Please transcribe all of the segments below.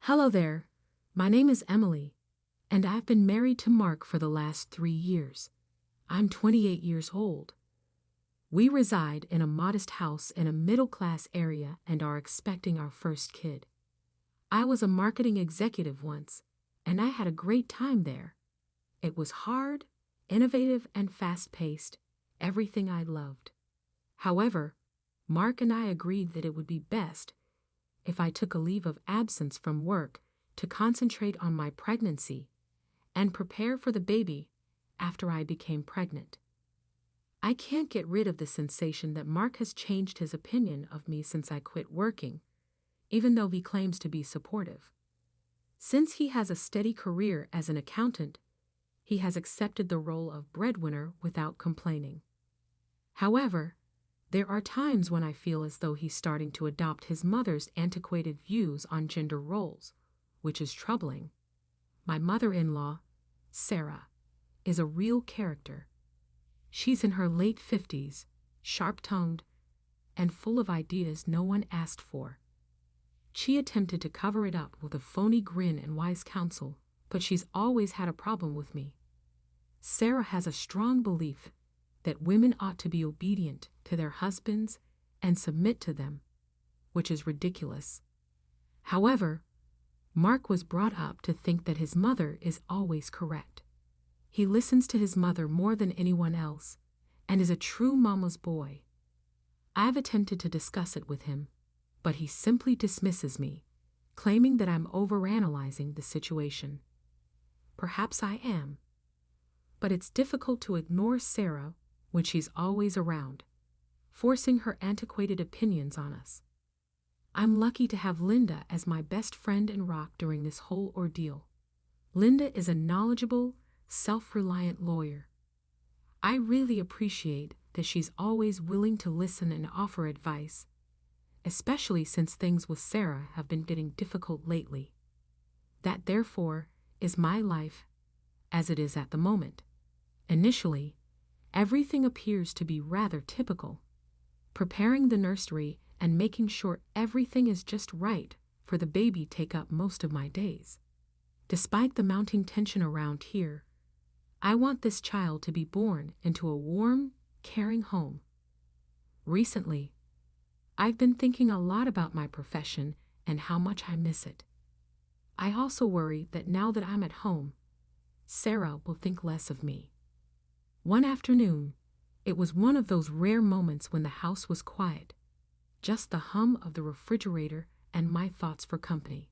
Hello there. My name is Emily, and I've been married to Mark for the last 3 years. I'm 28 years old. We reside in a modest house in a middle-class area and are expecting our first kid. I was a marketing executive once, and I had a great time there. It was hard, innovative, and fast-paced, everything I loved. However, Mark and I agreed that it would be best if I took a leave of absence from work to concentrate on my pregnancy and prepare for the baby after I became pregnant. I can't get rid of the sensation that Mark has changed his opinion of me since I quit working, even though he claims to be supportive. Since he has a steady career as an accountant, he has accepted the role of breadwinner without complaining. However, there are times when I feel as though he's starting to adopt his mother's antiquated views on gender roles, which is troubling. My mother-in-law, Sarah, is a real character. She's in her late 50s, sharp-tongued, and full of ideas no one asked for. She attempted to cover it up with a phony grin and wise counsel, but she's always had a problem with me. Sarah has a strong belief that women ought to be obedient to their husbands and submit to them, which is ridiculous. However, Mark was brought up to think that his mother is always correct. He listens to his mother more than anyone else and is a true mama's boy. I've attempted to discuss it with him, but he simply dismisses me, claiming that I'm overanalyzing the situation. Perhaps I am, but it's difficult to ignore Sarah when she's always around, forcing her antiquated opinions on us. I'm lucky to have Linda as my best friend and rock during this whole ordeal. Linda is a knowledgeable, self-reliant lawyer. I really appreciate that she's always willing to listen and offer advice, especially since things with Sarah have been getting difficult lately. That, therefore, is my life as it is at the moment. Initially, everything appears to be rather typical. Preparing the nursery and making sure everything is just right for the baby take up most of my days. Despite the mounting tension around here, I want this child to be born into a warm, caring home. Recently, I've been thinking a lot about my profession and how much I miss it. I also worry that now that I'm at home, Sarah will think less of me. One afternoon, it was one of those rare moments when the house was quiet, just the hum of the refrigerator and my thoughts for company.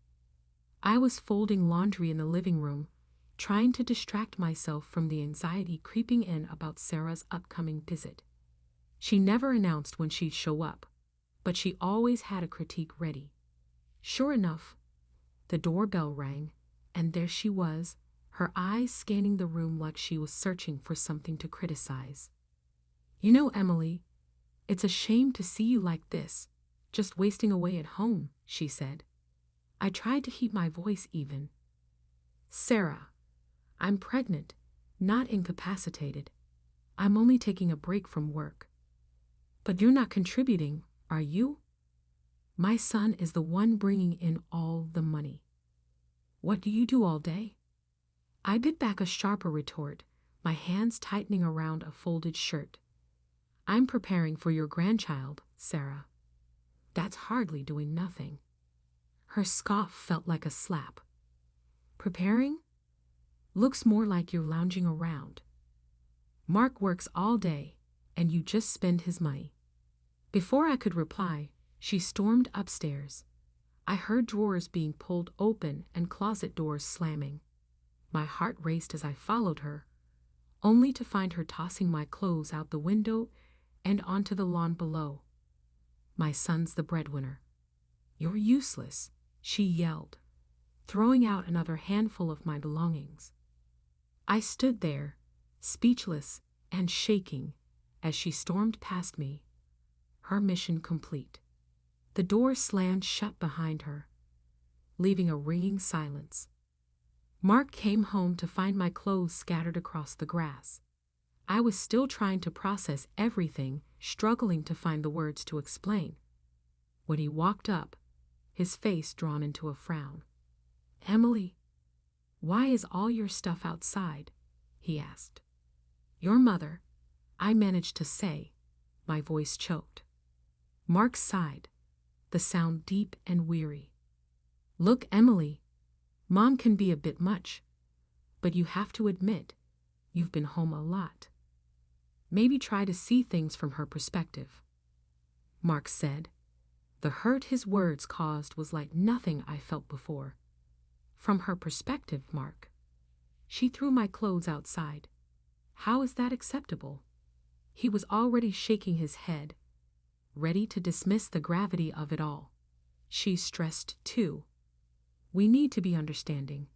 I was folding laundry in the living room, trying to distract myself from the anxiety creeping in about Sarah's upcoming visit. She never announced when she'd show up, but she always had a critique ready. Sure enough, the doorbell rang, and there she was, her eyes scanning the room like she was searching for something to criticize. "You know, Emily, it's a shame to see you like this, just wasting away at home," she said. I tried to keep my voice even. "Sarah, I'm pregnant, not incapacitated. I'm only taking a break from work." "But you're not contributing, are you?" "My son is the one bringing in all the money." "What do you do all day?" I bit back a sharper retort, my hands tightening around a folded shirt. "I'm preparing for your grandchild, Sarah." "That's hardly doing nothing." Her scoff felt like a slap. "Preparing? Looks more like you're lounging around. Mark works all day, and you just spend his money." Before I could reply, she stormed upstairs. I heard drawers being pulled open and closet doors slamming. My heart raced as I followed her, only to find her tossing my clothes out the window and onto the lawn below. "My son's the breadwinner." "You're useless," she yelled, throwing out another handful of my belongings. I stood there, speechless and shaking, as she stormed past me, her mission complete. The door slammed shut behind her, leaving a ringing silence. Mark came home to find my clothes scattered across the grass. I was still trying to process everything, struggling to find the words to explain. When he walked up, his face drawn into a frown. Emily, why is all your stuff outside? He asked. Your mother, I managed to say, my voice choked. Mark sighed, the sound deep and weary. Look, Emily, Mom can be a bit much, but you have to admit, you've been home a lot. Maybe try to see things from her perspective. Mark said. The hurt his words caused was like nothing I felt before. From her perspective, Mark. She threw my clothes outside. How is that acceptable? He was already shaking his head, ready to dismiss the gravity of it all. She's stressed too. We need to be understanding.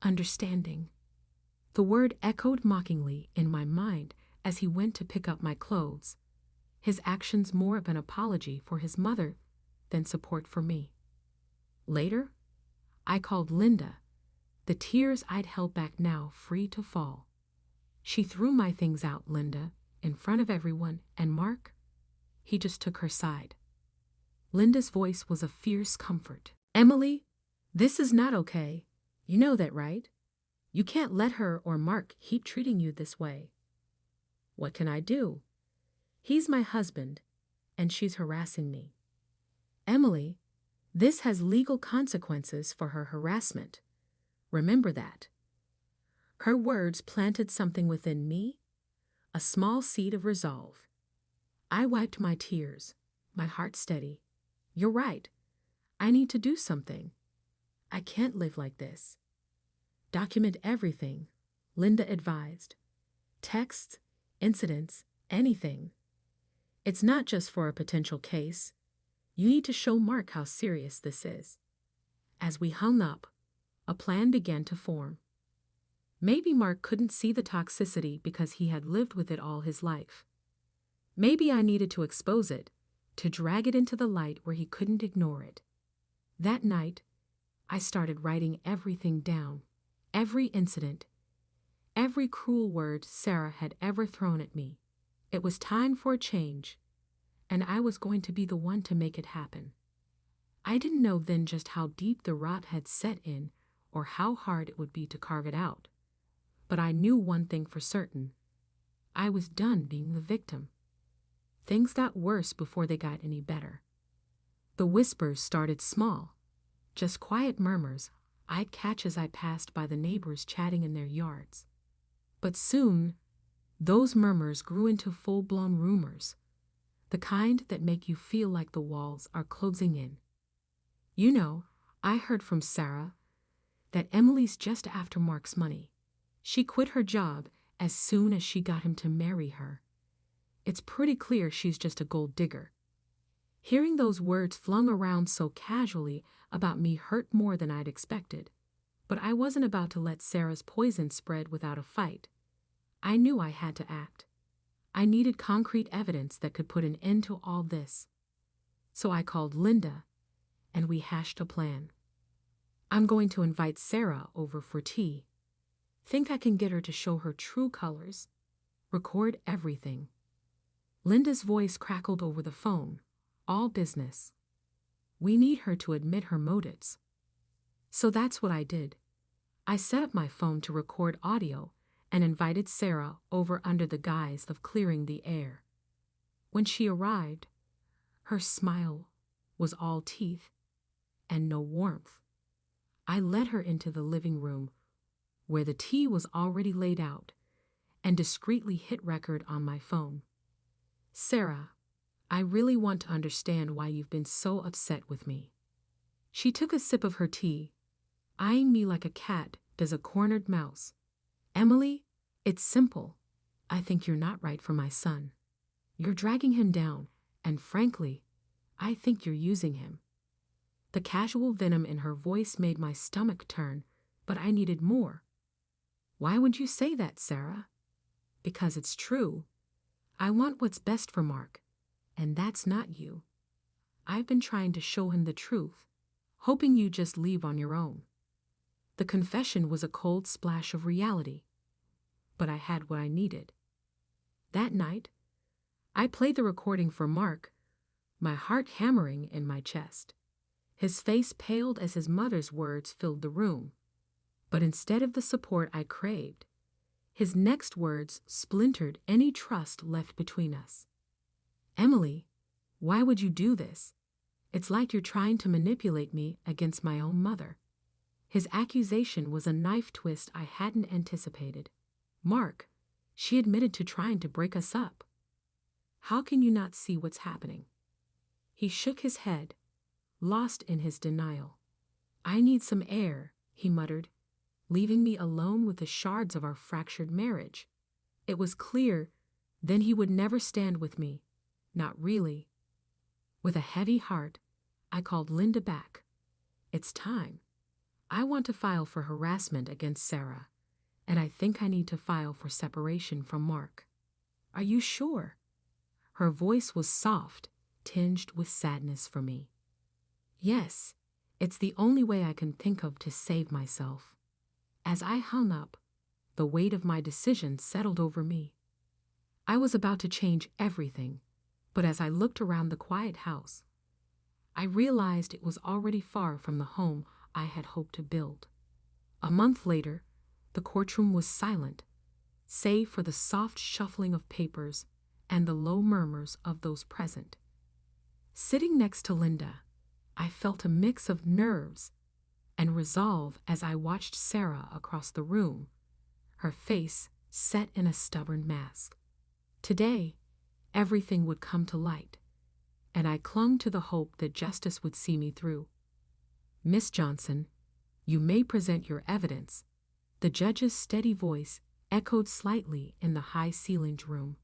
Understanding. The word echoed mockingly in my mind as he went to pick up my clothes, his actions more of an apology for his mother than support for me. Later, I called Linda, the tears I'd held back now free to fall. She threw my things out, Linda, in front of everyone, and Mark, he just took her side. Linda's voice was a fierce comfort. Emily, this is not okay. You know that, right? You can't let her or Mark keep treating you this way. What can I do? He's my husband, and she's harassing me. Emily, this has legal consequences for her harassment. Remember that. Her words planted something within me, a small seed of resolve. I wiped my tears, my heart steady. You're right. I need to do something. I can't live like this. Document everything, Linda advised. Texts, incidents, anything. It's not just for a potential case. You need to show Mark how serious this is. As we hung up, a plan began to form. Maybe Mark couldn't see the toxicity because he had lived with it all his life. Maybe I needed to expose it, to drag it into the light where he couldn't ignore it. That night, I started writing everything down, every incident, every cruel word Sarah had ever thrown at me. It was time for a change, and I was going to be the one to make it happen. I didn't know then just how deep the rot had set in or how hard it would be to carve it out. But I knew one thing for certain. I was done being the victim. Things got worse before they got any better. The whispers started small, just quiet murmurs I'd catch as I passed by the neighbors chatting in their yards. But soon, those murmurs grew into full-blown rumors, the kind that make you feel like the walls are closing in. You know, I heard from Sarah that Emily's just after Mark's money. She quit her job as soon as she got him to marry her. It's pretty clear she's just a gold digger. Hearing those words flung around so casually about me hurt more than I'd expected. But I wasn't about to let Sarah's poison spread without a fight. I knew I had to act. I needed concrete evidence that could put an end to all this. So I called Linda, and we hashed a plan. I'm going to invite Sarah over for tea. Think I can get her to show her true colors. Record everything. Linda's voice crackled over the phone. All business. We need her to admit her motives. So that's what I did. I set up my phone to record audio and invited Sarah over under the guise of clearing the air. When she arrived, her smile was all teeth and no warmth. I led her into the living room, where the tea was already laid out, and discreetly hit record on my phone. Sarah, I really want to understand why you've been so upset with me. She took a sip of her tea, eyeing me like a cat does a cornered mouse. Emily, it's simple. I think you're not right for my son. You're dragging him down, and frankly, I think you're using him. The casual venom in her voice made my stomach turn, but I needed more. Why would you say that, Sarah? Because it's true. I want what's best for Mark, and that's not you. I've been trying to show him the truth, hoping you just leave on your own. The confession was a cold splash of reality, but I had what I needed. That night, I played the recording for Mark, my heart hammering in my chest. His face paled as his mother's words filled the room. But instead of the support I craved, his next words splintered any trust left between us. "Emily, why would you do this? It's like you're trying to manipulate me against my own mother." His accusation was a knife twist I hadn't anticipated. "Mark, she admitted to trying to break us up. How can you not see what's happening?" He shook his head, lost in his denial. "I need some air," he muttered, leaving me alone with the shards of our fractured marriage. It was clear then he would never stand with me. Not really. With a heavy heart, I called Linda back. "It's time. I want to file for harassment against Sarah, and I think I need to file for separation from Mark." "Are you sure?" Her voice was soft, tinged with sadness for me. "Yes, it's the only way I can think of to save myself." As I hung up, the weight of my decision settled over me. I was about to change everything, but as I looked around the quiet house, I realized it was already far from the home I had hoped to build. A month later, the courtroom was silent, save for the soft shuffling of papers and the low murmurs of those present. Sitting next to Linda, I felt a mix of nerves and resolve as I watched Sarah across the room, her face set in a stubborn mask. Today, everything would come to light, and I clung to the hope that justice would see me through. "Miss Johnson, you may present your evidence." The judge's steady voice echoed slightly in the high-ceilinged room.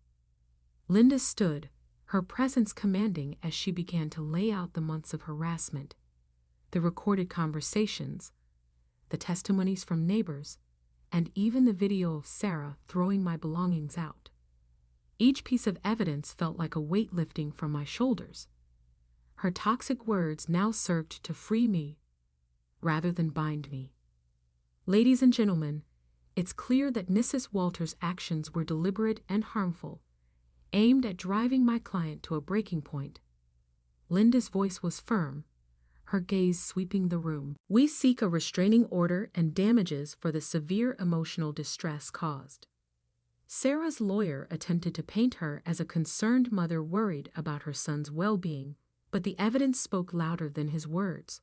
Linda stood, her presence commanding as she began to lay out the months of harassment, the recorded conversations, the testimonies from neighbors, and even the video of Sarah throwing my belongings out. Each piece of evidence felt like a weight lifting from my shoulders. Her toxic words now served to free me rather than bind me. "Ladies and gentlemen, it's clear that Mrs. Walters' actions were deliberate and harmful, aimed at driving my client to a breaking point." Linda's voice was firm, her gaze sweeping the room. "We seek a restraining order and damages for the severe emotional distress caused." Sarah's lawyer attempted to paint her as a concerned mother worried about her son's well-being, but the evidence spoke louder than his words.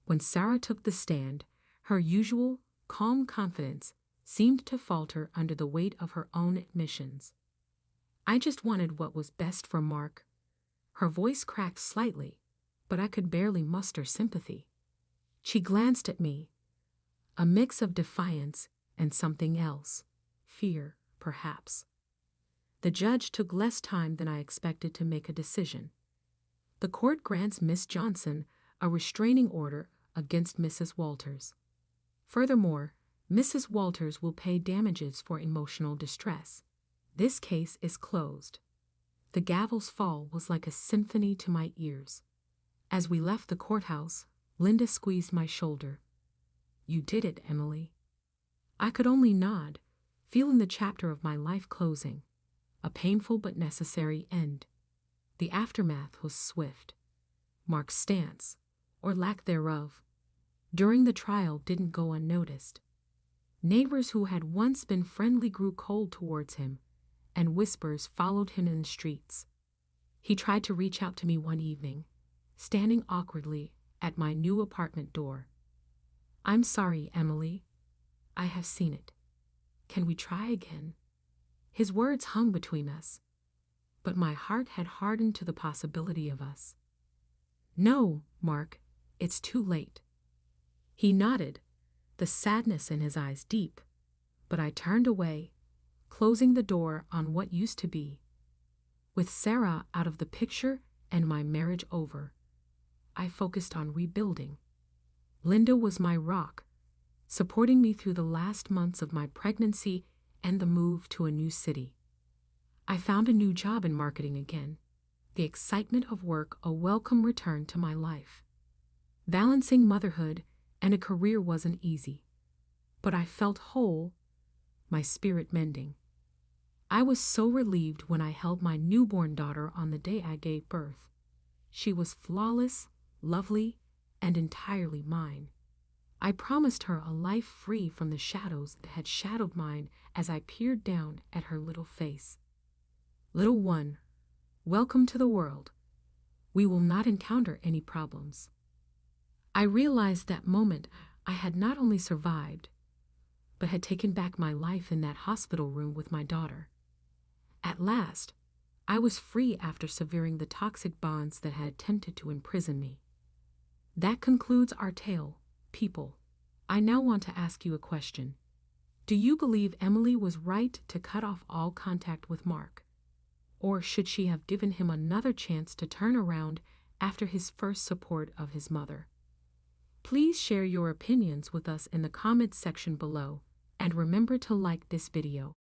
When Sarah took the stand, her usual, calm confidence seemed to falter under the weight of her own admissions. "I just wanted what was best for Mark." Her voice cracked slightly, but I could barely muster sympathy. She glanced at me, a mix of defiance and something else, fear, perhaps. The judge took less time than I expected to make a decision. "The court grants Miss Johnson a restraining order against Mrs. Walters. Furthermore, Mrs. Walters will pay damages for emotional distress. This case is closed." The gavel's fall was like a symphony to my ears. As we left the courthouse, Linda squeezed my shoulder. "You did it, Emily." I could only nod, feeling the chapter of my life closing, a painful but necessary end. The aftermath was swift. Mark's stance, or lack thereof, during the trial didn't go unnoticed. Neighbors who had once been friendly grew cold towards him, and whispers followed him in the streets. He tried to reach out to me one evening, standing awkwardly at my new apartment door. "I'm sorry, Emily. I have seen it. Can we try again?" His words hung between us, but my heart had hardened to the possibility of us. "No, Mark, it's too late." He nodded, the sadness in his eyes deep, but I turned away, closing the door on what used to be. With Sarah out of the picture and my marriage over, I focused on rebuilding. Linda was my rock, supporting me through the last months of my pregnancy and the move to a new city. I found a new job in marketing again, the excitement of work a welcome return to my life. Balancing motherhood and a career wasn't easy, but I felt whole, my spirit mending. I was so relieved when I held my newborn daughter on the day I gave birth. She was flawless, lovely, and entirely mine. I promised her a life free from the shadows that had shadowed mine as I peered down at her little face. Little one, welcome to the world. We will not encounter any problems. I realized that moment I had not only survived, but had taken back my life in that hospital room with my daughter. At last, I was free after severing the toxic bonds that had attempted to imprison me. That concludes our tale, people. I now want to ask you a question. Do you believe Emily was right to cut off all contact with Mark? Or should she have given him another chance to turn around after his first support of his mother? Please share your opinions with us in the comments section below, and remember to like this video.